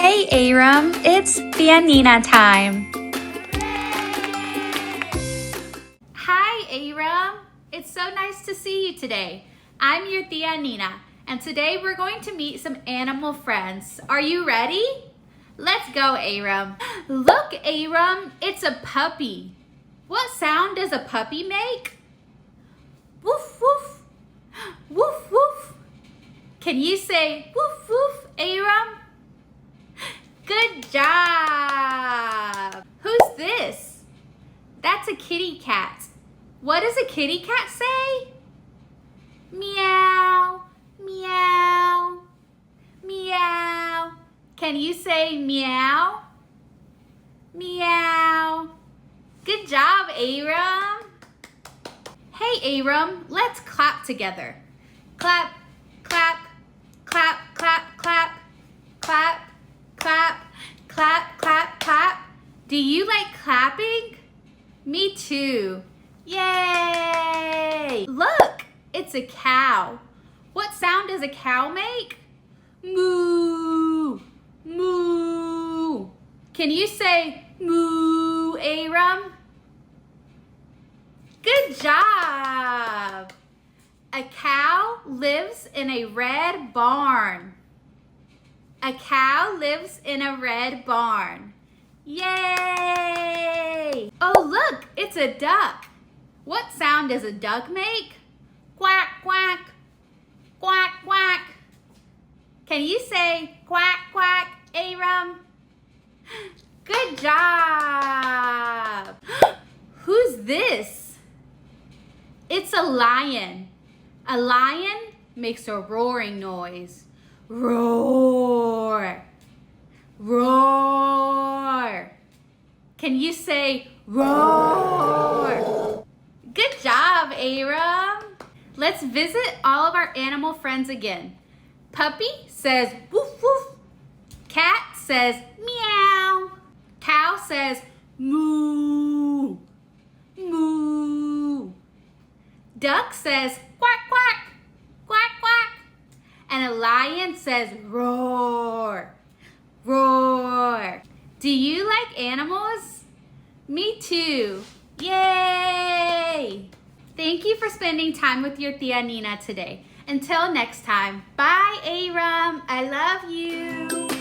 Hey Aram, it's Tia Nina time. Hi Aram, it's so nice to see you today. I'm your Tia Nina, and today we're going to meet some animal friends. Are you ready? Let's go, Aram. Look, Aram, it's a puppy. What sound does a puppy make? Woof, woof. Woof, woof. Can you say woof, woof, Aram? Good job. Who's this? That's a kitty cat. What does a kitty cat say? Meow, meow, meow. Can you say meow? Meow. Good job, Aram. Hey, Aram, let's clap together. Clap, clap, clap, clap, clap, clap, clap, clap, clap, clap. Do you like clapping? Me too. Yay! Look, it's a cow. What sound does a cow make? Moo, moo. Can you say moo, Aram? Good job. A cow lives in a red barn. A cow lives in a red barn. Yay! Oh, look, it's a duck. What sound does a duck make? Quack, quack, quack, quack. Can you say quack, quack, Aram? Good job. Who's this? It's a lion. A lion makes a roaring noise. Roar, roar. Can you say roar? Good job, Aram. Let's visit all of our animal friends again. Puppy says woof woof. Cat says meow. Cow says moo, moo. Duck says quack, quack, quack, quack. And a lion says roar, roar. Do you like animals? Me too. Yay! Thank you for spending time with your Tia Nina today. Until next time, bye Aram. I love you.